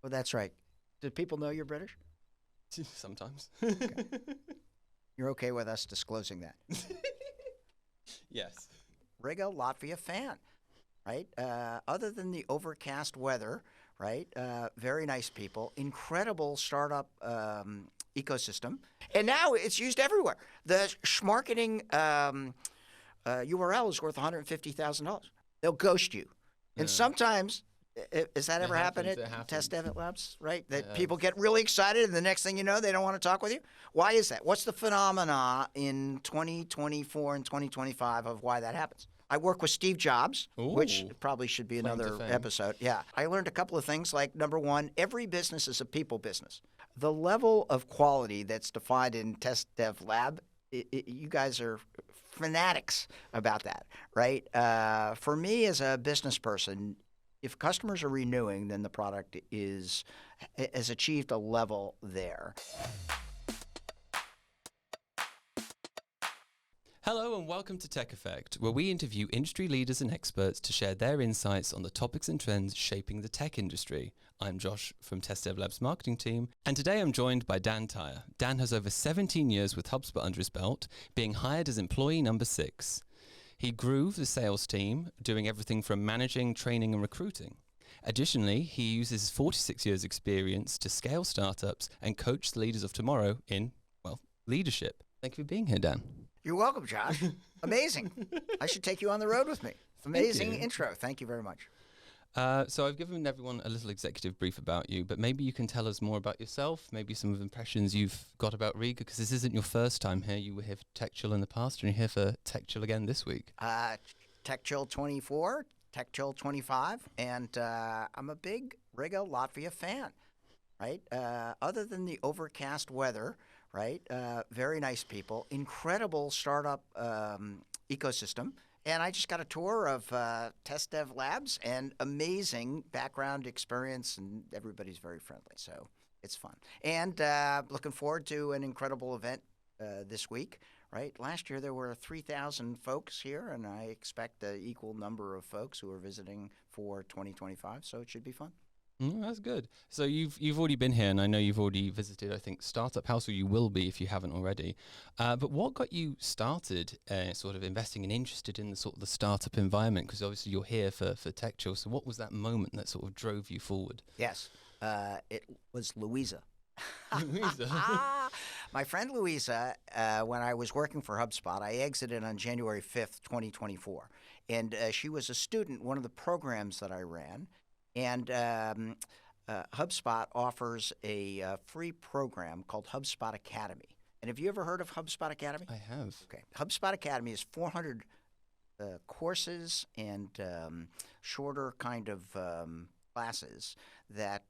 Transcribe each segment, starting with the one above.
Well, that's right. Do people know you're British? Sometimes. You're okay with us disclosing that? Yes. Riga, Latvia fan, right? Other than the overcast weather, right? Very nice people, incredible startup ecosystem, and now it's used everywhere. The Smarketing URL is worth $150,000. They'll ghost you, and sometimes. Has that ever happened at TestDevLabs, right? That people get really excited and the next thing you know, they don't want to talk with you? Why is that? What's the phenomena in 2024 and 2025 of why that happens? I work with Steve Jobs, which probably should be another episode. Yeah. I learned a couple of things like, number one, every business is a people business. The level of quality that's defined in TestDevLab, you guys are fanatics about that, right? For me as a business person, if customers are renewing, then the product has achieved a level there. Hello and welcome to Tech Effect, where we interview industry leaders and experts to share their insights on the topics and trends shaping the tech industry. I'm Josh from TestDevLab's marketing team, and today I'm joined by Dan Tyre. Dan has over 17 years with HubSpot under his belt, being hired as employee number 6. He grew the sales team, doing everything from managing, training, and recruiting. Additionally, he uses his 46 years' experience to scale startups and coach the leaders of tomorrow in, leadership. Thank you for being here, Dan. You're welcome, Josh. Amazing. I should take you on the road with me. Amazing intro. Thank you very much. So I've given everyone a little executive brief about you, but maybe you can tell us more about yourself, maybe some of the impressions you've got about Riga, because this isn't your first time here. You were here for Tech Chill in the past, and you're here for Tech Chill again this week. Tech Chill 24, Tech Chill 25, and I'm a big Riga, Latvia fan, right? Other than the overcast weather, right? Very nice people, incredible startup ecosystem. And I just got a tour of TestDevLabs and amazing background experience, and everybody's very friendly, so it's fun. And looking forward to an incredible event this week, right? Last year there were 3,000 folks here, and I expect an equal number of folks who are visiting for 2025, so it should be fun. That's good. So you've already been here, and I know you've already visited, I think, Startup House, or you will be if you haven't already. But what got you started sort of investing and interested in the sort of the startup environment? Because obviously you're here for Tech Chill. So what was that moment that sort of drove you forward? Yes, it was Louisa. Louisa? My friend Louisa, when I was working for HubSpot, I exited on January 5th, 2024. And she was a student, one of the programs that I ran. And HubSpot offers a free program called HubSpot Academy. And have you ever heard of HubSpot Academy? I have. Okay. HubSpot Academy is 400 courses and shorter kind of classes that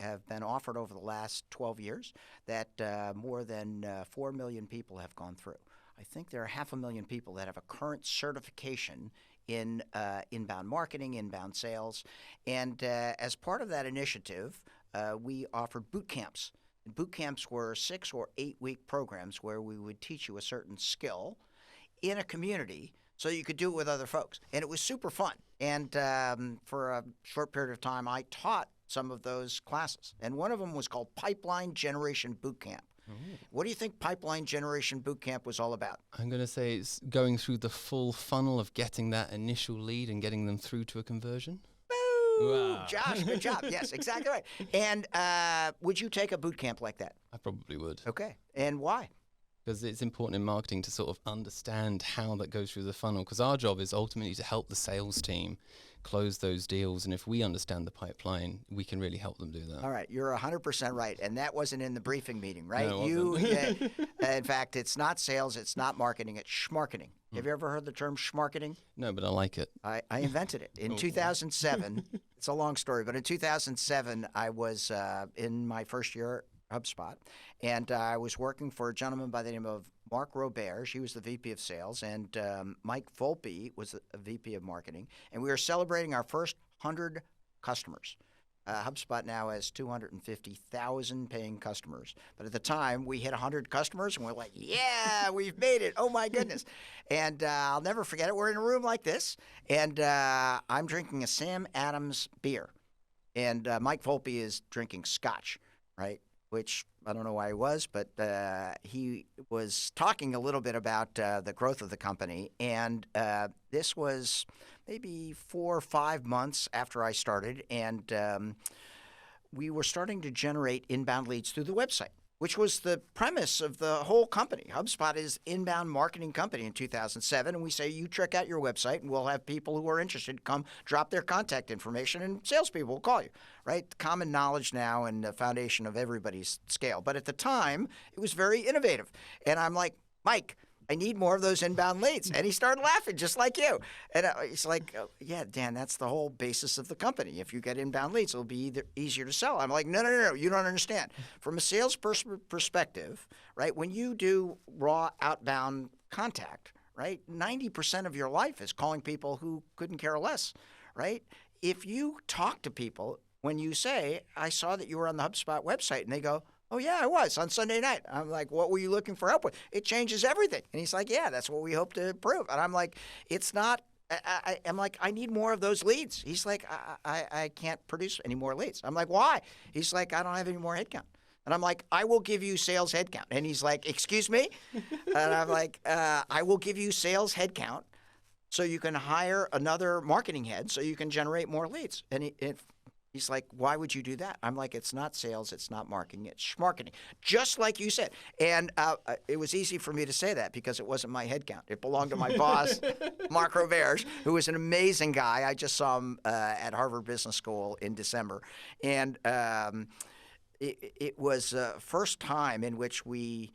have been offered over the last 12 years that more than 4 million people have gone through. I think there are 500,000 people that have a current certification in inbound marketing, inbound sales. And as part of that initiative, we offered boot camps. And boot camps were 6 or 8 week programs where we would teach you a certain skill in a community so you could do it with other folks. And it was super fun. And for a short period of time, I taught some of those classes. And one of them was called Pipeline Generation Bootcamp. What do you think Pipeline Generation Bootcamp was all about? I'm going to say it's going through the full funnel of getting that initial lead and getting them through to a conversion. Boo! Wow. Josh, good job. Yes, exactly right. And would you take a boot camp like that? I probably would. Okay. And why? Because it's important in marketing to sort of understand how that goes through the funnel. Because our job is ultimately to help the sales team close those deals. And if we understand the pipeline, we can really help them do that. All right. You're 100% right. And that wasn't in the briefing meeting, right? No, it wasn't. In fact, it's not sales, it's not marketing, it's Smarketing. Have you ever heard the term Smarketing? No, but I like it. I invented it in 2007. It's a long story, but in 2007, I was in my first year at HubSpot, and I was working for a gentleman by the name of Mark Robert. He was the VP of Sales, and Mike Volpe was a VP of Marketing, and we were celebrating our first 100 customers. HubSpot now has 250,000 paying customers. But at the time, we hit 100 customers, and we're like, yeah, we've made it. Oh, my goodness. And I'll never forget it. We're in a room like this, and I'm drinking a Sam Adams beer. and Mike Volpe is drinking scotch, right? Which I don't know why he was, but he was talking a little bit about the growth of the company. And this was maybe 4 or 5 months after I started, and we were starting to generate inbound leads through the website, which was the premise of the whole company. HubSpot is inbound marketing company in 2007, and we say, you check out your website, and we'll have people who are interested come drop their contact information, and salespeople will call you, right? Common knowledge now and the foundation of everybody's scale. But at the time, it was very innovative. And I'm like, Mike, I need more of those inbound leads. And he started laughing just like you. And he's like, oh, yeah, Dan, that's the whole basis of the company. If you get inbound leads, it'll be easier to sell. I'm like, no, you don't understand. From a sales perspective, right, when you do raw outbound contact, right, 90% of your life is calling people who couldn't care less, right? If you talk to people, when you say, I saw that you were on the HubSpot website, and they go, oh, yeah, I was on Sunday night. I'm like, what were you looking for help with? It changes everything. And he's like, yeah, that's what we hope to prove. And I'm like, it's not, I'm like, I need more of those leads. He's like, I can't produce any more leads. I'm like, why? He's like, I don't have any more headcount. And I'm like, I will give you sales headcount. And he's like, excuse me? And I'm like, I will give you sales headcount so you can hire another marketing head so you can generate more leads. And he's like, why would you do that? I'm like, it's not sales, it's not marketing, it's Smarketing, just like you said. And it was easy for me to say that because it wasn't my headcount. It belonged to my boss, Mark Roverge, who was an amazing guy. I just saw him at Harvard Business School in December. And it was the first time in which we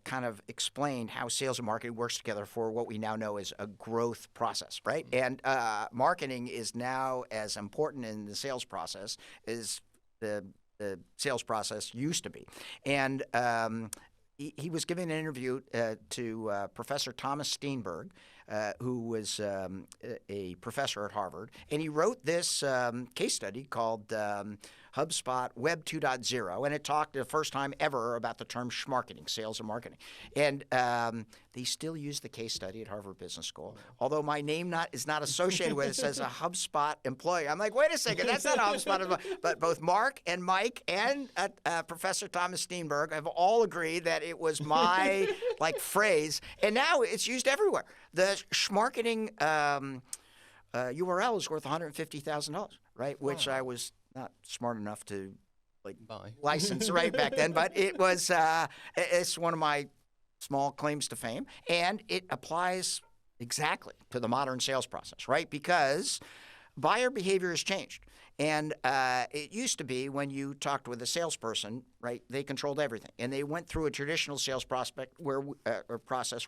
kind of explained how sales and marketing works together for what we now know as a growth process, right? And marketing is now as important in the sales process as the sales process used to be. And he was giving an interview to Professor Thomas Steenberg, who was a professor at Harvard, and he wrote this case study called HubSpot Web 2.0, and it talked the first time ever about the term Smarketing, sales and marketing. And they still use the case study at Harvard Business School, although my name is not associated with it. It says a HubSpot employee. I'm like, wait a second, that's not a HubSpot employee. But both Mark and Mike and Professor Thomas Steenberg have all agreed that it was my phrase, and now it's used everywhere. The Smarketing URL is worth $150,000, right? Which I was not smart enough to license right back then, but it was it's one of my small claims to fame, and it applies exactly to the modern sales process, right? Because buyer behavior has changed. And it used to be when you talked with a salesperson, right, they controlled everything. And they went through a traditional sales process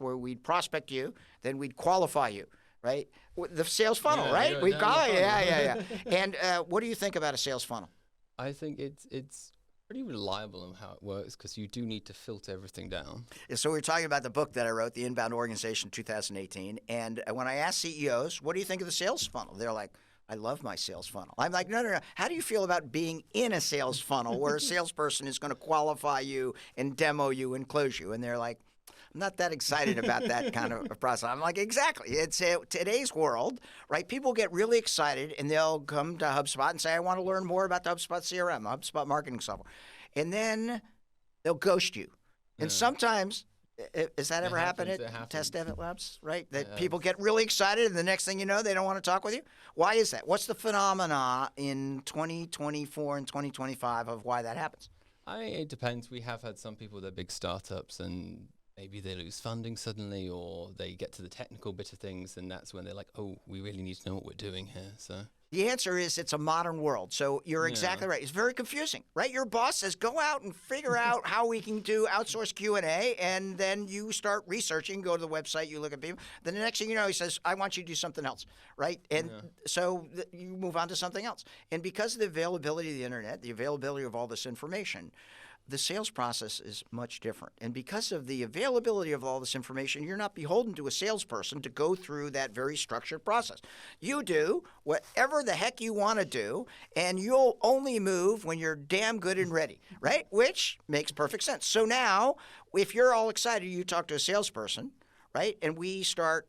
where we'd prospect you, then we'd qualify you, right? The sales funnel, right? We call it, yeah. And what do you think about a sales funnel? I think it's pretty reliable in how it works because you do need to filter everything down. So we were talking about the book that I wrote, The Inbound Organization 2018. And when I asked CEOs, what do you think of the sales funnel? They're like, I love my sales funnel. I'm like, no. How do you feel about being in a sales funnel where a salesperson is going to qualify you and demo you and close you? And they're like, I'm not that excited about that kind of process. I'm like, exactly. It's today's world, right? People get really excited and they'll come to HubSpot and say, I want to learn more about the HubSpot CRM, HubSpot marketing software. And then they'll ghost you. And sometimes, has that ever happened at TestDevLabs, right? That people get really excited and the next thing you know, they don't want to talk with you? Why is that? What's the phenomena in 2024 and 2025 of why that happens? It depends. We have had some people that are big startups and maybe they lose funding suddenly or they get to the technical bit of things and that's when they're like, oh, we really need to know what we're doing here. So the answer is it's a modern world. So you're exactly right. It's very confusing, right? Your boss says, go out and figure out how we can do outsource Q&A, and then you start researching, go to the website, you look at people. Then the next thing you know, he says, I want you to do something else, right? And so you move on to something else. And because of the availability of the internet, the availability of all this information, the sales process is much different. And because of the availability of all this information, you're not beholden to a salesperson to go through that very structured process. You do whatever the heck you want to do, and you'll only move when you're damn good and ready, right? Which makes perfect sense. So now, if you're all excited, you talk to a salesperson, right? And we start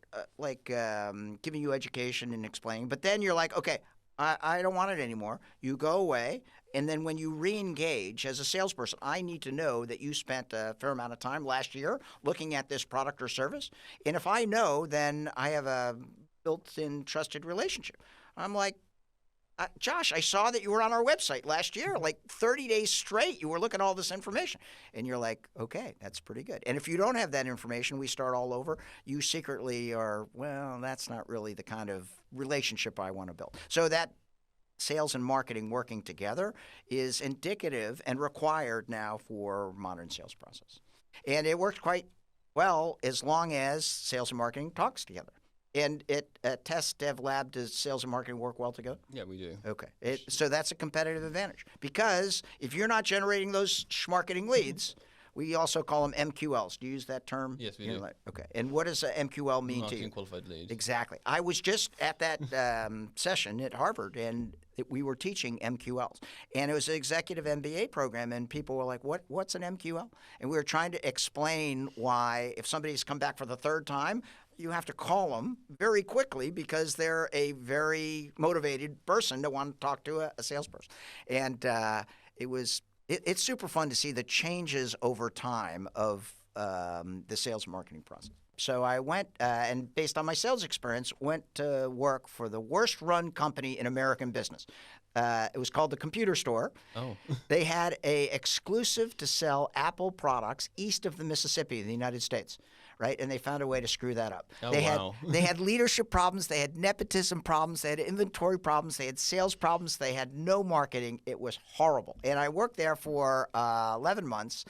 giving you education and explaining. But then you're like, okay, I don't want it anymore. You go away. And then when you re-engage as a salesperson, I need to know that you spent a fair amount of time last year looking at this product or service. And if I know, then I have a built-in trusted relationship. I'm like, Josh, I saw that you were on our website last year, like 30 days straight. You were looking at all this information. And you're like, okay, that's pretty good. And if you don't have that information, we start all over. You secretly are, well, that's not really the kind of relationship I want to build. So that sales and marketing working together is indicative and required now for modern sales process. And it works quite well as long as sales and marketing talks together. And at TestDevLab, does sales and marketing work well together? Yeah, we do. Okay. So that's a competitive advantage. Because if you're not generating those marketing leads, we also call them MQLs. Do you use that term? Yes, we do. Okay. And what does MQL mean to Marketing you? qualified leads. Exactly. I was just at that session at Harvard, and we were teaching MQLs. And it was an executive MBA program, and people were like, what's an MQL? And we were trying to explain why if somebody's come back for the third time, you have to call them very quickly because they're a very motivated person to want to talk to a salesperson. And it's super fun to see the changes over time of the sales and marketing process. So I went, and based on my sales experience, went to work for the worst run company in American business. It was called the Computer Store. Oh. They had a exclusive to sell Apple products east of the Mississippi in the United States. Right, and they found a way to screw that up. Oh, wow. They had leadership problems, they had nepotism problems, they had inventory problems, they had sales problems, they had no marketing. It was horrible. And I worked there for 11 months.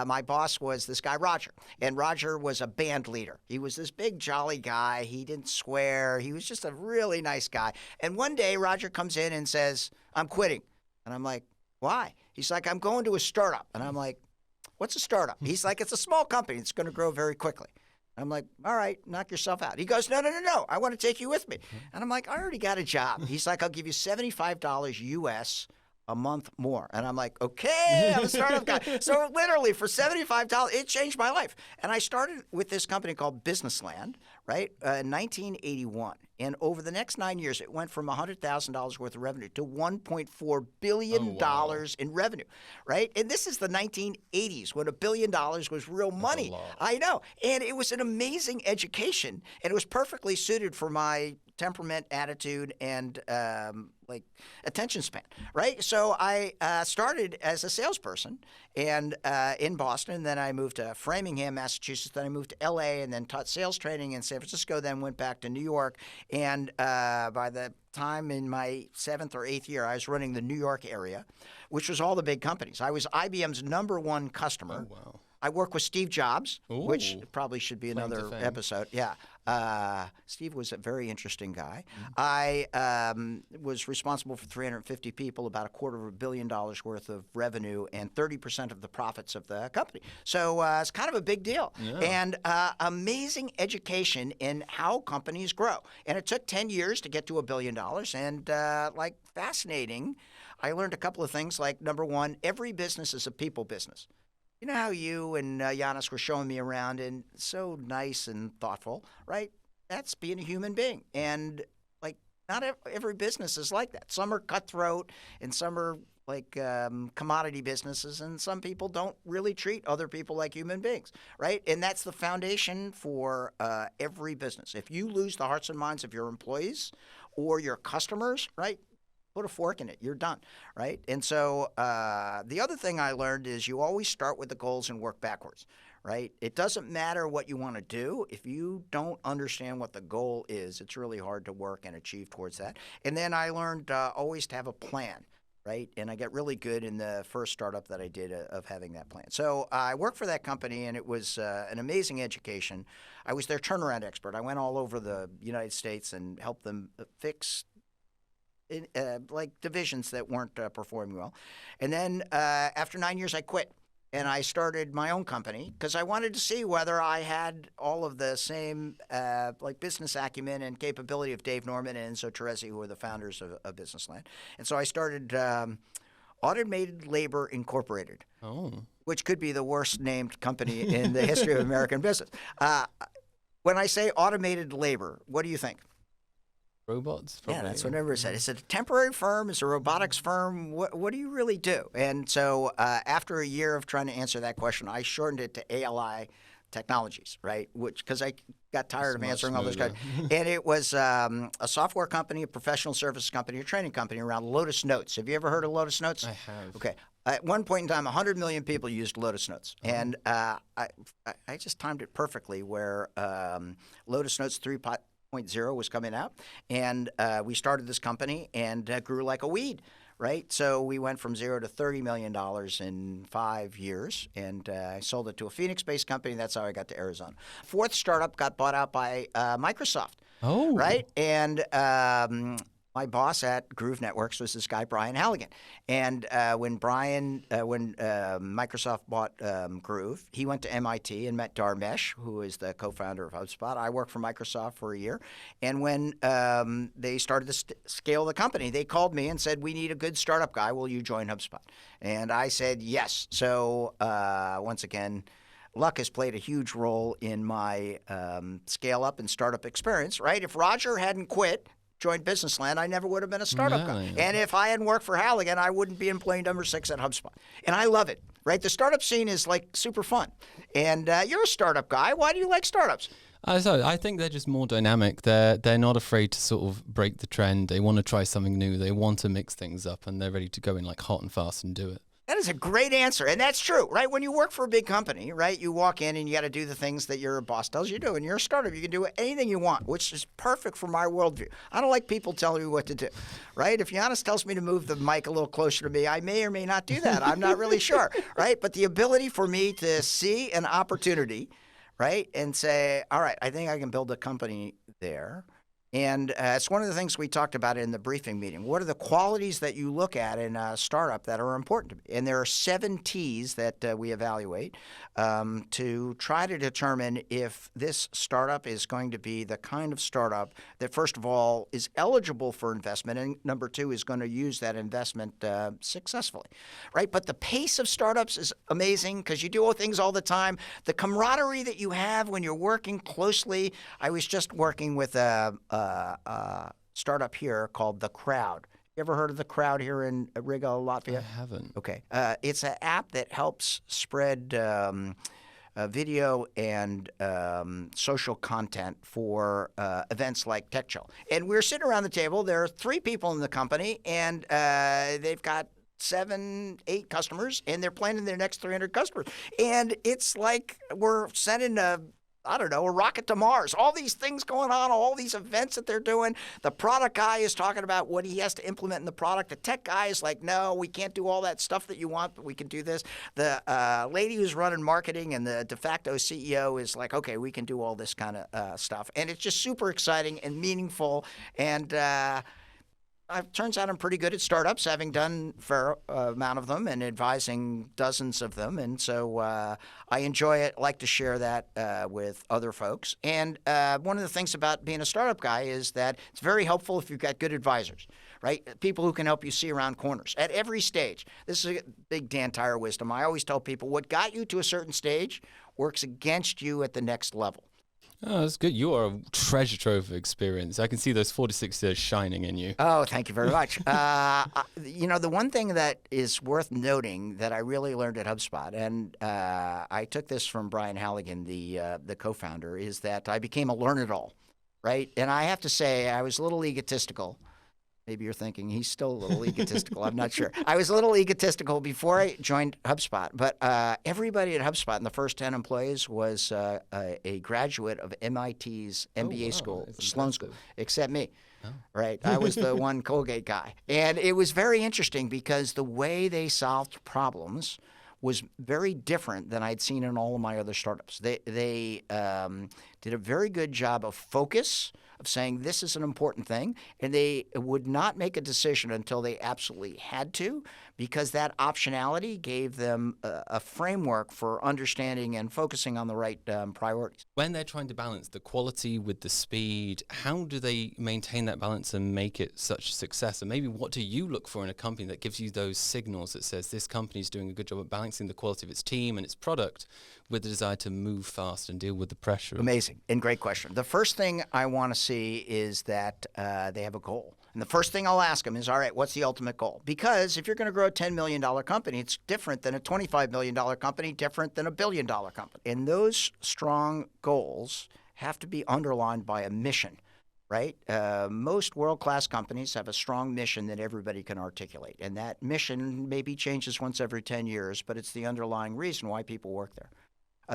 My boss was this guy, Roger. And Roger was a band leader. He was this big, jolly guy. He didn't swear. He was just a really nice guy. And one day, Roger comes in and says, I'm quitting. And I'm like, why? He's like, I'm going to a startup. And I'm like, what's a startup? He's like, it's a small company. It's going to grow very quickly. I'm like, all right, knock yourself out. He goes, no. I want to take you with me. And I'm like, I already got a job. He's like, I'll give you $75 US a month more. And I'm like, okay, I'm a startup guy. So literally for $75, it changed my life. And I started with this company called Businessland, right, in 1981. And over the next 9 years, it went from $100,000 worth of revenue to $1.4 billion in revenue, right? And this is the 1980s when $1 billion was real money. I know. And it was an amazing education. And it was perfectly suited for my temperament, attitude, and attention span, right? So I started as a salesperson and in Boston. Then I moved to Framingham, Massachusetts. Then I moved to L.A. and then taught sales training in San Francisco. Then went back to New York. And by the time in my 7th or 8th year, I was running the New York area, which was all the big companies. I was IBM's #1 customer. Oh, wow. I work with Steve Jobs, which probably should be another episode. Yeah. Steve was a very interesting guy. I was responsible for 350 people, about $250 million worth of revenue, and 30% of the profits of the company. So it's kind of a big deal. Yeah. And amazing education in how companies grow. And it took 10 years to get to $1 billion. And fascinating, I learned a couple of things. Like, number one, every business is a people business. You know how you and Giannis were showing me around and so nice and thoughtful, right? That's being a human being. And, not every business is like that. Some are cutthroat and some are commodity businesses, and some people don't really treat other people like human beings, right? And that's the foundation for every business. If you lose the hearts and minds of your employees or your customers, right? Put a fork in it. You're done, right? And so the other thing I learned is you always start with the goals and work backwards, right? It doesn't matter what you want to do. If you don't understand what the goal is, it's really hard to work and achieve towards that. And then I learned always to have a plan, right? And I got really good in the first startup that I did of having that plan. So I worked for that company, and it was an amazing education. I was their turnaround expert. I went all over the United States and helped them fix divisions that weren't performing well. And then after 9 years, I quit. And I started my own company because I wanted to see whether I had all of the same business acumen and capability of Dave Norman and Enzo Teresi, who were the founders of Businessland. And so I started Automated Labor Incorporated, which could be the worst named company in the history of American business. When I say automated labor, what do you think? Robots? Yeah, Probably. that's what everyone said. Is it a temporary firm? Is it a robotics firm? What do you really do? And so after a year of trying to answer that question, I shortened it to ALI Technologies, right? Which because I got tired of much answering all those smoother. questions. And it was a software company, a professional services company, a training company around Lotus Notes. Have you ever heard of Lotus Notes? I have. Okay. At one point in time, 100 million people used Lotus Notes. And I just timed it perfectly where Lotus Notes 3.0 was coming out. And we started this company and grew like a weed. Right, so we went from $0 to $30 million in 5 years, and I sold it to a Phoenix-based company. That's how I got to Arizona. Fourth startup got bought out by Microsoft. Oh. Right, and my boss at Groove Networks was this guy Brian Halligan, and when Microsoft bought Groove, he went to MIT and met Dharmesh, who is the co-founder of HubSpot. I worked for Microsoft for a year, and when they started to scale the company, they called me and said, "We need a good startup guy. Will you join HubSpot?" And I said yes. So once again, luck has played a huge role in my scale up and startup experience. Right? If Roger hadn't quit, joined Businessland, I never would have been a startup guy. Yeah. And if I hadn't worked for Halligan, I wouldn't be employee number 6 at HubSpot. And I love it, right? The startup scene is like super fun. And you're a startup guy. Why do you like startups? So I think they're just more dynamic. They're not afraid to sort of break the trend. They want to try something new. They want to mix things up, and they're ready to go in like hot and fast and do it. That is a great answer. And that's true, right? When you work for a big company, right, you walk in and you got to do the things that your boss tells you to do. And you're a startup. You can do anything you want, which is perfect for my worldview. I don't like people telling me what to do, right? If Giannis tells me to move the mic a little closer to me, I may or may not do that. I'm not really sure, right? But the ability for me to see an opportunity, right, and say, all right, I think I can build a company there. And it's one of the things we talked about in the briefing meeting. What are the qualities that you look at in a startup that are important to me? And there are 7 T's that we evaluate to try to determine if this startup is going to be the kind of startup that, first of all, is eligible for investment, and number 2, is going to use that investment successfully, right? But the pace of startups is amazing because you do things all the time. The camaraderie that you have when you're working closely. I was just working with a startup here called The Crowd. You ever heard of The Crowd here in Riga, Latvia? I haven't. Okay. It's an app that helps spread video and social content for events like Tech Chill. And we're sitting around the table. There are 3 people in the company, and they've got 7, 8 customers, and they're planning their next 300 customers. And it's like we're sending a rocket to Mars. All these things going on, all these events that they're doing. The product guy is talking about what he has to implement in the product. The tech guy is like, no, we can't do all that stuff that you want, but we can do this. The lady who's running marketing and the de facto CEO is like, okay, we can do all this kind of stuff. And it's just super exciting and meaningful. And turns out I'm pretty good at startups, having done a fair amount of them and advising dozens of them. And so I enjoy it, like to share that with other folks. And one of the things about being a startup guy is that it's very helpful if you've got good advisors, right? People who can help you see around corners at every stage. This is a big Dan Tyre wisdom. I always tell people what got you to a certain stage works against you at the next level. Oh, that's good. You are a treasure trove of experience. I can see those 46 years shining in you. Oh, thank you very much. The one thing that is worth noting that I really learned at HubSpot, and I took this from Brian Halligan, the co-founder, is that I became a learn-it-all, right? And I have to say I was a little egotistical. Maybe you're thinking he's still a little egotistical. I'm not sure. I was a little egotistical before I joined HubSpot, but everybody at HubSpot in the first 10 employees was a graduate of MIT's MBA school, Sloan School, except me. Oh. Right? I was the one Colgate guy. And it was very interesting because the way they solved problems was very different than I'd seen in all of my other startups. They did a very good job of focus, of saying this is an important thing, and they would not make a decision until they absolutely had to, because that optionality gave them a framework for understanding and focusing on the right priorities. When they're trying to balance the quality with the speed, how do they maintain that balance and make it such a success? And maybe what do you look for in a company that gives you those signals that says this company is doing a good job at balancing the quality of its team and its product with the desire to move fast and deal with the pressure? Amazing and great question. The first thing I want to see is that they have a goal. And the first thing I'll ask them is, all right, what's the ultimate goal? Because if you're going to grow a $10 million company, it's different than a $25 million company, different than a $1 billion company. And those strong goals have to be underlined by a mission, right? Most world-class companies have a strong mission that everybody can articulate. And that mission maybe changes once every 10 years, but it's the underlying reason why people work there.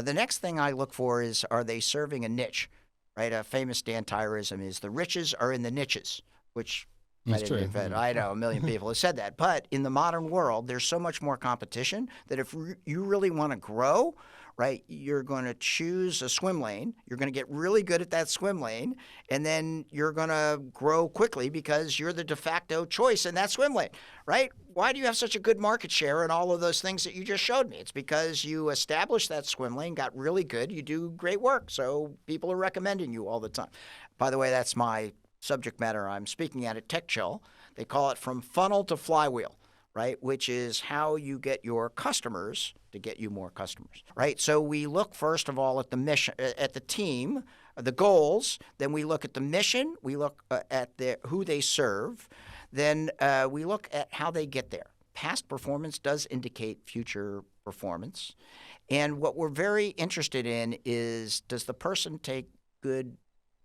The next thing I look for is, are they serving a niche, right? A famous Dan Tyreism is the riches are in the niches, which That's true. I know a million people have said that. But in the modern world, there's so much more competition that if you really want to grow, right, you're going to choose a swim lane. You're going to get really good at that swim lane, and then you're going to grow quickly because you're the de facto choice in that swim lane, right? Why do you have such a good market share and all of those things that you just showed me? It's because you established that swim lane, got really good, you do great work, so people are recommending you all the time. By the way, that's my subject matter I'm speaking at Tech Chill. They call it from funnel to flywheel, right? Which is how you get your customers to get you more customers, right? So we look first of all at the mission, at the team, the goals. Then we look at the mission. We look at who they serve. Then we look at how they get there. Past performance does indicate future performance. And what we're very interested in is, does the person take good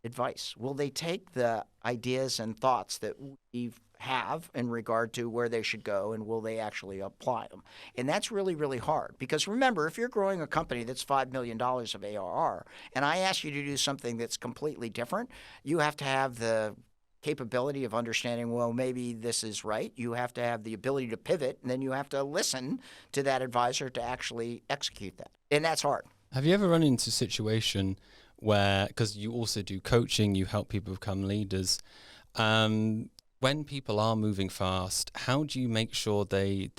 advice? Will they take the ideas and thoughts that we have in regard to where they should go, and will they actually apply them? And that's really, really hard, because remember, if you're growing a company that's $5 million of ARR and I ask you to do something that's completely different, you have to have the capability of understanding, well, maybe this is right. You have to have the ability to pivot, and then you have to listen to that advisor to actually execute that. And that's hard. Have you ever run into a situation where, because you also do coaching, you help people become leaders, when people are moving fast, how do you make sure they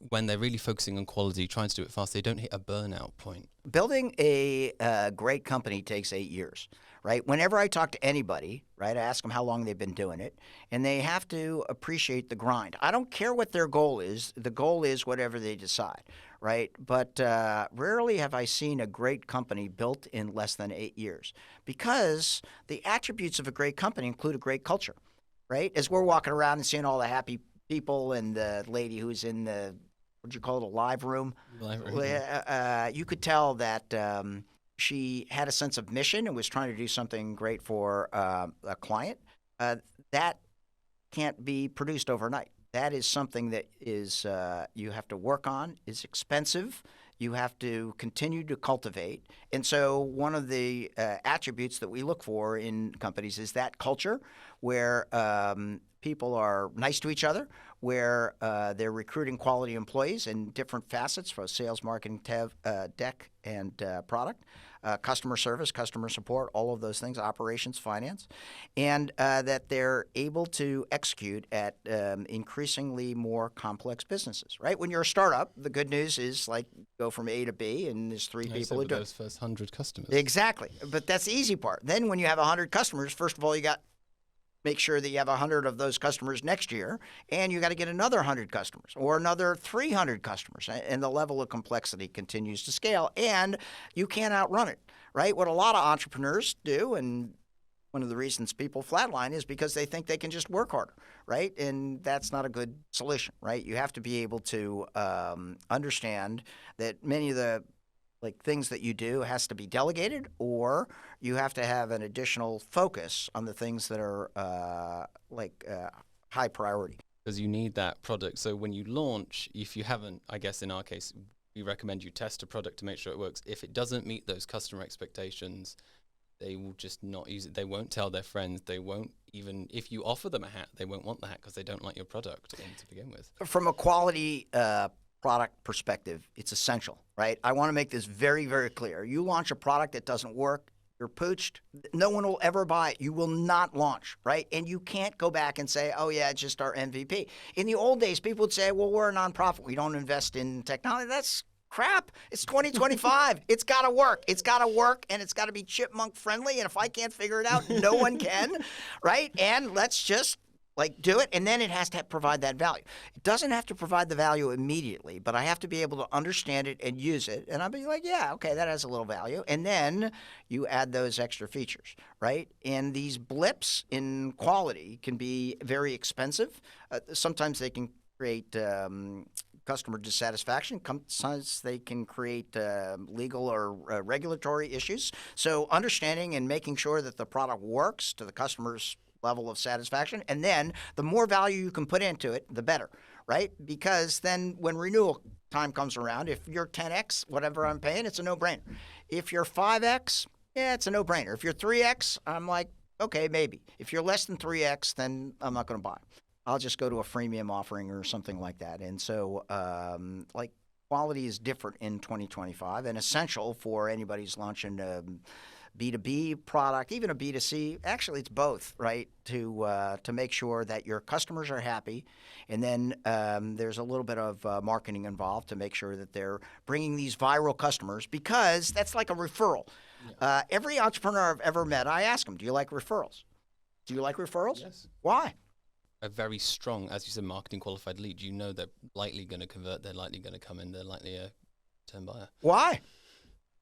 when they're really focusing on quality, trying to do it fast, they don't hit a burnout point? Building a great company takes 8 years, right? Whenever I talk to anybody, right, I ask them how long they've been doing it, and they have to appreciate the grind. I don't care what their goal is. The goal is whatever they decide, right? But rarely have I seen a great company built in less than 8 years, because the attributes of a great company include a great culture, right? As we're walking around and seeing all the happy people and the lady who's in the, what'd you call it, a live room? You could tell that she had a sense of mission and was trying to do something great for a client. That can't be produced overnight. That is something that is you have to work on, is expensive. You have to continue to cultivate. And so one of the attributes that we look for in companies is that culture where people are nice to each other, where they're recruiting quality employees in different facets, from sales, marketing, tech, and product, customer service, customer support, all of those things, operations, finance, and that they're able to execute at increasingly more complex businesses, right? When you're a startup, the good news is, like, go from A to B, and there's three people who do it. Those first 100 customers. Exactly. But that's the easy part. Then when you have 100 customers, first of all, you got make sure that you have 100 of those customers next year, and you got to get another 100 customers or another 300 customers, and the level of complexity continues to scale, and you can't outrun it, right? What a lot of entrepreneurs do, and one of the reasons people flatline, is because they think they can just work harder, right? And that's not a good solution, right? You have to be able to understand that many of the things that you do has to be delegated, or you have to have an additional focus on the things that are high priority. Because you need that product. So when you launch, if you haven't, I guess in our case, we recommend you test a product to make sure it works. If it doesn't meet those customer expectations, they will just not use it. They won't tell their friends. They won't even, if you offer them a hat, they won't want the hat because they don't like your product to begin with. From a quality product perspective, it's essential, right? I want to make this very, very clear. You launch a product that doesn't work, you're pooched. No one will ever buy it. You will not launch, right? And you can't go back and say, oh, yeah, it's just our MVP. In the old days, people would say, well, we're a nonprofit. We don't invest in technology. That's crap. It's 2025. It's got to work. It's got to work, and it's got to be chipmunk friendly. And if I can't figure it out, no one can, right? And let's just Like, do it, and then it has to provide that value. It doesn't have to provide the value immediately, but I have to be able to understand it and use it. And I'll be like, yeah, okay, that has a little value. And then you add those extra features, right? And these blips in quality can be very expensive. Sometimes they can create customer dissatisfaction. Sometimes they can create legal or regulatory issues. So understanding and making sure that the product works to the customer's level of satisfaction. And then the more value you can put into it, the better, right? Because then when renewal time comes around, if you're 10x, whatever I'm paying, it's a no-brainer. If you're 5x, yeah, it's a no-brainer. If you're 3x, I'm like, okay, maybe. If you're less than 3x, then I'm not going to buy. I'll just go to a freemium offering or something like that. And so, like, quality is different in 2025 and essential for anybody who's launching B2B product, even a B2C. Actually, it's both, right? To make sure that your customers are happy, and then there's a little bit of marketing involved to make sure that they're bringing these viral customers, because that's like a referral. Yeah. Every entrepreneur I've ever met, I ask them, "Do you like referrals? Do you like referrals? Yes. Why?" A very strong, as you said, marketing qualified lead. You know they're likely going to convert. They're likely going to come in. They're likely a turn buyer. Why?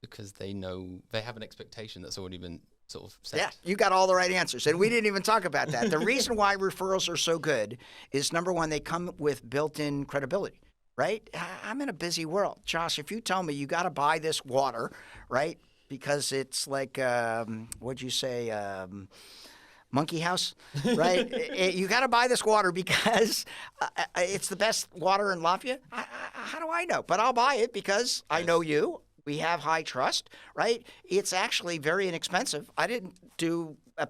Because they know they have an expectation that's already been sort of set. Yeah, you got all the right answers. And we didn't even talk about that. The reason why referrals are so good is, number one, they come with built-in credibility, right? I'm in a busy world. Josh, if you tell me you got to buy this water, right, because it's like, what'd you say, monkey house, right? You got to buy this water because it's the best water in Lafayette. How do I know? But I'll buy it because I know you. We have high trust, right? It's actually very inexpensive. I didn't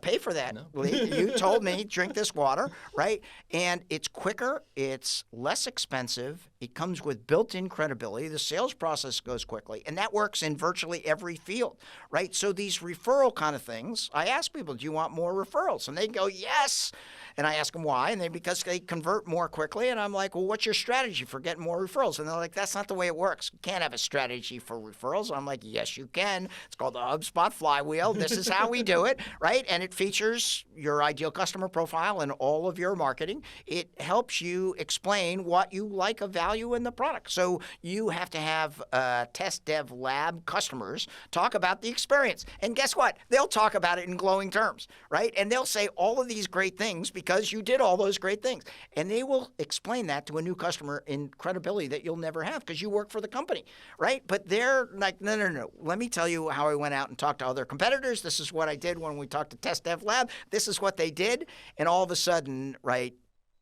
pay for that. No. You told me, drink this water, right? And it's quicker. It's less expensive. It comes with built-in credibility. The sales process goes quickly, and that works in virtually every field, right? So these referral kind of things, I ask people, do you want more referrals? And they go, yes. And I ask them why, and because they convert more quickly. And I'm like, well, what's your strategy for getting more referrals? And they're like, that's not the way it works. You can't have a strategy for referrals. I'm like, yes, you can. It's called the HubSpot flywheel. This is how we do it, right? And it features your ideal customer profile and all of your marketing. It helps you explain what you like of value in the product. So you have to have TestDevLab customers talk about the experience. And guess what? They'll talk about it in glowing terms, right? And they'll say all of these great things because you did all those great things. And they will explain that to a new customer in credibility that you'll never have because you work for the company, right? But they're like, no. Let me tell you how I went out and talked to other competitors. This is what I did when we talked to TestDevLab. This is what they did. And all of a sudden, right,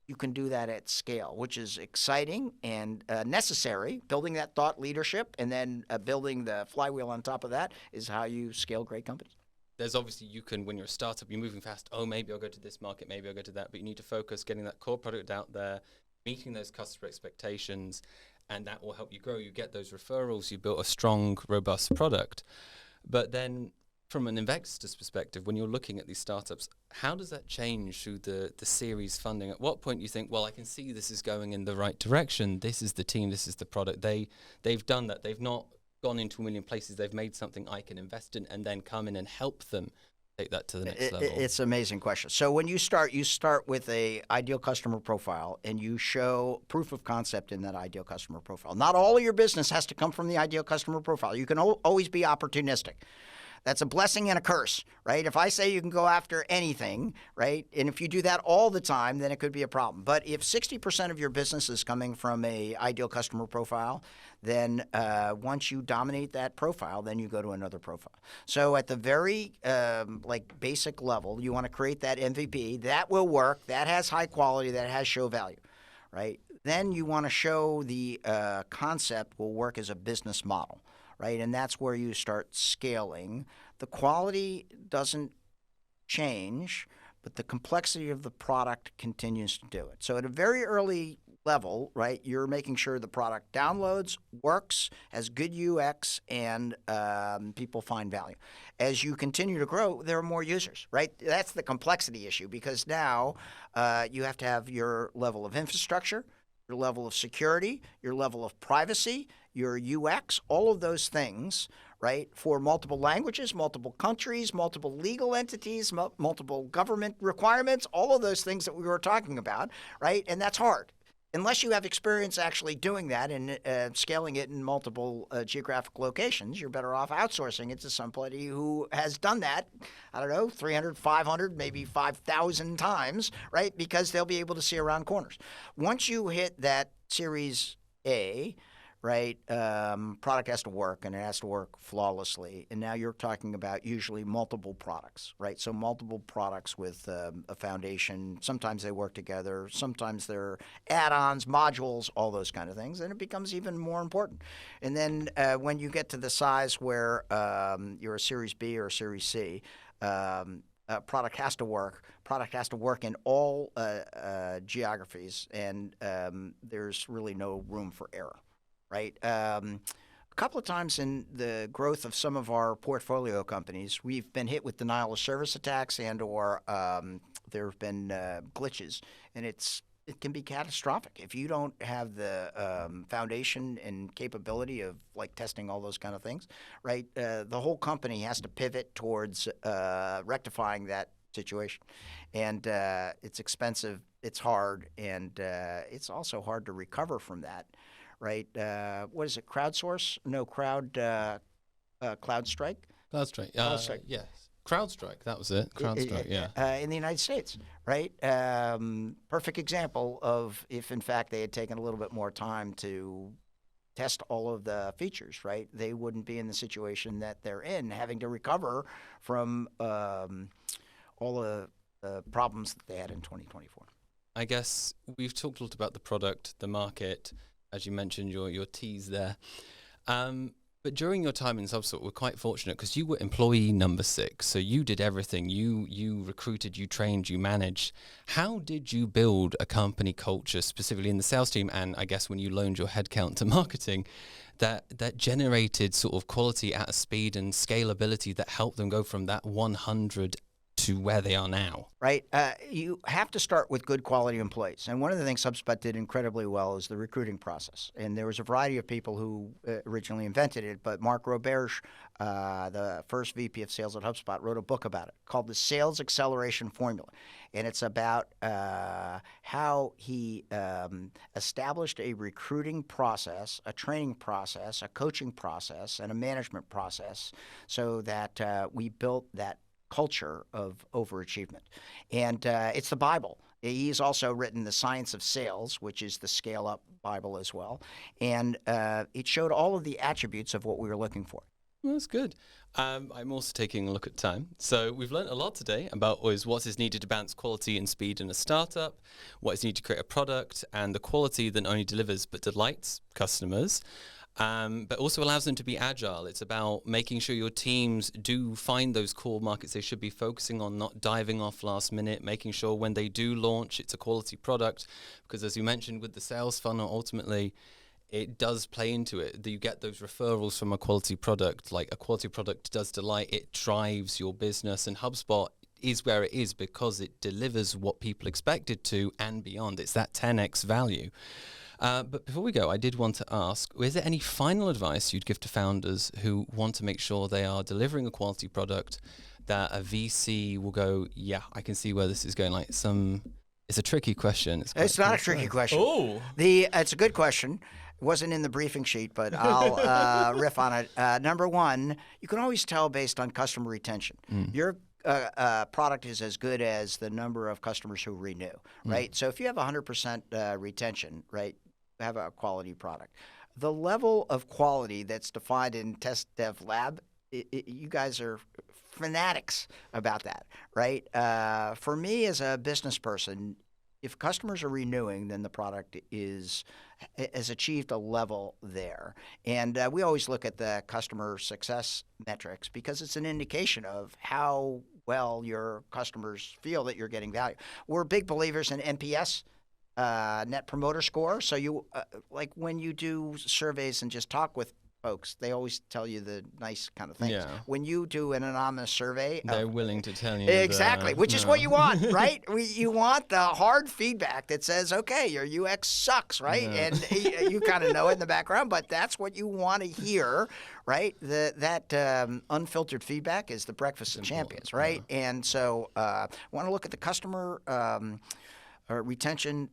you can do that at scale, which is exciting and necessary. Building that thought leadership and then building the flywheel on top of that is how you scale great companies. There's obviously, you can, when you're a startup, you're moving fast. Oh, maybe I'll go to this market, maybe I'll go to that. But you need to focus getting that core product out there, meeting those customer expectations, and that will help you grow. You get those referrals, you built a strong, robust product. But then from an investor's perspective, when you're looking at these startups, how does that change through the series funding? At what point do you think, well, I can see this is going in the right direction. This is the team, this is the product. They've done that. They've not gone into a million places. They've made something I can invest in and then come in and help them take that to the next level. It's an amazing question. So when you start with a ideal customer profile and you show proof of concept in that ideal customer profile. Not all of your business has to come from the ideal customer profile. You can always be opportunistic. That's a blessing and a curse, right? If I say you can go after anything, right, and if you do that all the time, then it could be a problem. But if 60% of your business is coming from a ideal customer profile, then once you dominate that profile, then you go to another profile. So at the very basic level, you want to create that MVP. That will work. That has high quality. That has show value, right? Then you want to show the concept will work as a business model. Right, and that's where you start scaling. The quality doesn't change, but the complexity of the product continues to do it. So at a very early level, right, you're making sure the product downloads, works, has good UX, and people find value. As you continue to grow, there are more users, right? That's the complexity issue because now you have to have your level of infrastructure, your level of security, your level of privacy, your UX, all of those things, right, for multiple languages, multiple countries, multiple legal entities, multiple government requirements, all of those things that we were talking about, right? And that's hard. Unless you have experience actually doing that and scaling it in multiple geographic locations, you're better off outsourcing it to somebody who has done that, I don't know, 300, 500, maybe 5,000 times, right? Because they'll be able to see around corners. Once you hit that Series A, right, product has to work, and it has to work flawlessly. And now you're talking about usually multiple products, right? So multiple products with a foundation. Sometimes they work together. Sometimes they're add-ons, modules, all those kind of things. And it becomes even more important. And then when you get to the size where you're a Series B or a Series C, product has to work. Product has to work in all geographies, and there's really no room for error. Right. A couple of times in the growth of some of our portfolio companies, we've been hit with denial of service attacks and/or there have been glitches, and it can be catastrophic if you don't have the foundation and capability of like testing all those kind of things. Right. The whole company has to pivot towards rectifying that situation, and it's expensive. It's hard, and it's also hard to recover from that. Right? What is it? CrowdSource? No, CrowdStrike? CrowdStrike. CrowdStrike. Yes. CrowdStrike. That was it. CrowdStrike. Yeah. In the United States, right? Perfect example of if, in fact, they had taken a little bit more time to test all of the features, right? They wouldn't be in the situation that they're in, having to recover from all the problems that they had in 2024. I guess we've talked a lot about the product, the market. As you mentioned, your T's there. But during your time in HubSpot, we're quite fortunate because you were employee number 6. So you did everything. You recruited, you trained, you managed. How did you build a company culture, specifically in the sales team, and I guess when you loaned your headcount to marketing, that generated sort of quality at a speed and scalability that helped them go from that 100 to where they are now? Right. You have to start with good quality employees. And one of the things HubSpot did incredibly well is the recruiting process. And there was a variety of people who originally invented it, but Mark Roberge, the first VP of sales at HubSpot, wrote a book about it called The Sales Acceleration Formula. And it's about how he established a recruiting process, a training process, a coaching process, and a management process so that we built that culture of overachievement. And it's the Bible. He's also written The Science of Sales, which is the scale-up Bible as well. And it showed all of the attributes of what we were looking for. Well, that's good. I'm also taking a look at time. So we've learned a lot today about what is needed to balance quality and speed in a startup, what is needed to create a product, and the quality that not only delivers but delights customers. But also allows them to be agile. It's about making sure your teams do find those core markets they should be focusing on, not diving off last minute, making sure when they do launch, it's a quality product. Because as you mentioned with the sales funnel, ultimately, it does play into it. You get those referrals from a quality product. Like a quality product does delight, it drives your business. And HubSpot is where it is because it delivers what people expect it to and beyond. It's that 10x value. But before we go, I did want to ask, is there any final advice you'd give to founders who want to make sure they are delivering a quality product that a VC will go, yeah, I can see where this is going? It's a tricky question. It's not a tricky question. Oh, It's a good question. It wasn't in the briefing sheet, but I'll riff on it. Number one, you can always tell based on customer retention. Your product is as good as the number of customers who renew, right? So if you have 100% retention, right, have a quality product. The level of quality that's defined in TestDevLab, you guys are fanatics about that, right? For me as a business person, if customers are renewing, then the product has achieved a level there. And we always look at the customer success metrics because it's an indication of how well your customers feel that you're getting value. We're big believers in NPS, Net Promoter Score. So you like when you do surveys and just talk with folks, they always tell you the nice kind of things. Yeah. When you do an anonymous survey, They're willing to tell you. exactly, which is what you want, right? You want the hard feedback that says, okay, your UX sucks, right? Yeah. And you kind of know it in the background, but that's what you want to hear, right? That unfiltered feedback is the breakfast of champions, right? Yeah. And so want to look at the customer retention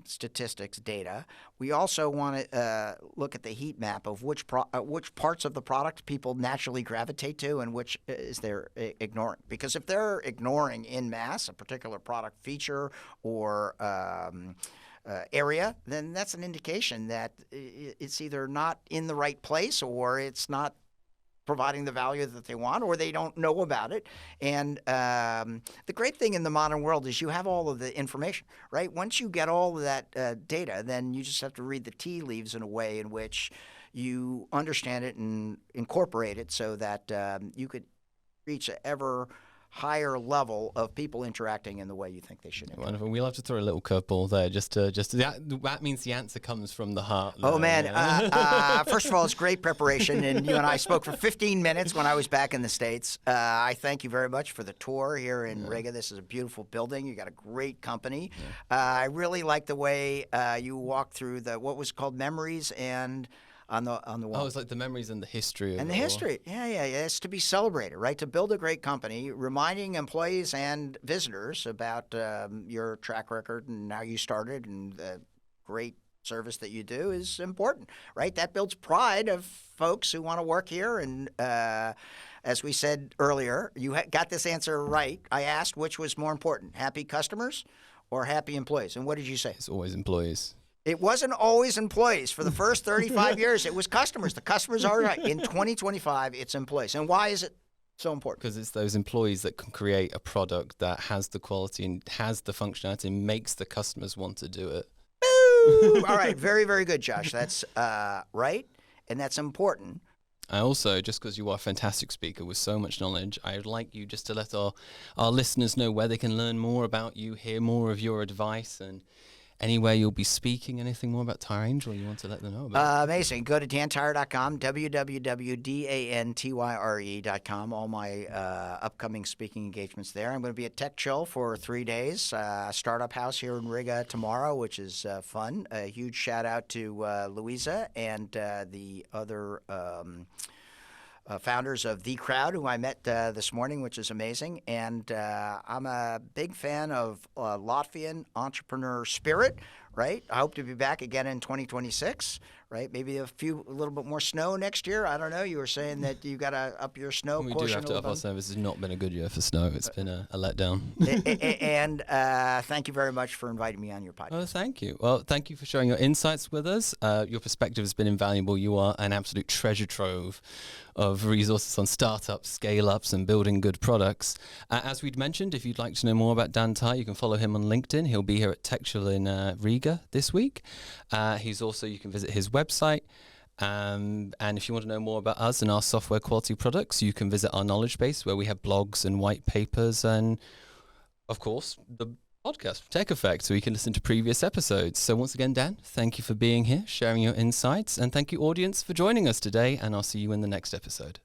statistics data. We also want to look at the heat map of which parts of the product people naturally gravitate to and which is they're ignoring. Because if they're ignoring en masse a particular product feature or area, then that's an indication that it's either not in the right place or it's not providing the value that they want, or they don't know about it. And the great thing in the modern world is you have all of the information, right? Once you get all of that data, then you just have to read the tea leaves in a way in which you understand it and incorporate it so that you could reach an ever higher level of people interacting in the way you think they should interact. Wonderful. We'll have to throw a little curveball there. That means the answer comes from the heart. Oh, man. First of all, it's great preparation, and you and I spoke for 15 minutes when I was back in the States. I thank you very much for the tour here in Riga. This is a beautiful building. You got a great company. I really like the way you walked through what was called memories and on the wall. Oh, it's like the memories and the history of and the history. Yeah. It's to be celebrated, right? To build a great company, reminding employees and visitors about your track record and how you started and the great service that you do is important, right? That builds pride of folks who want to work here. And as we said earlier, you got this answer right. I asked which was more important, happy customers or happy employees. And what did you say? It's always employees. It wasn't always employees. For the first 35 years, it was customers. The customers are right. In 2025, it's employees. And why is it so important? Because it's those employees that can create a product that has the quality and has the functionality and makes the customers want to do it. Boo! All right. Very, very good, Josh. That's right. And that's important. I also, just because you are a fantastic speaker with so much knowledge, I would like you just to let our listeners know where they can learn more about you, hear more of your advice, and anywhere you'll be speaking, anything more about Tyre Angel you want to let them know about? Amazing. Go to dantyre.com, www.dantyre.com. All my upcoming speaking engagements there. I'm going to be at Tech Chill for 3 days. Startup House here in Riga tomorrow, which is fun. A huge shout out to Louisa and the other founders of The Crowd, who I met this morning, which is amazing. And I'm a big fan of Latvian entrepreneur spirit, right? I hope to be back again in 2026, right? Maybe a little bit more snow next year. I don't know. You were saying that you got to up your snow We quotient. do have to up our snow. This has not been a good year for snow. It's been a letdown. And thank you very much for inviting me on your podcast. Oh, thank you. Well, thank you for sharing your insights with us. Your perspective has been invaluable. You are an absolute treasure trove of resources on startups, scale-ups, and building good products. As we'd mentioned, if you'd like to know more about Dan Tyre, you can follow him on LinkedIn. He'll be here at TechChill in Riga this week. You can visit his website. And if you want to know more about us and our software quality products, you can visit our knowledge base where we have blogs and white papers and, of course, the podcast, Tech Effect, so you can listen to previous episodes. So once again, Dan, thank you for being here, sharing your insights, and thank you, audience, for joining us today, and I'll see you in the next episode.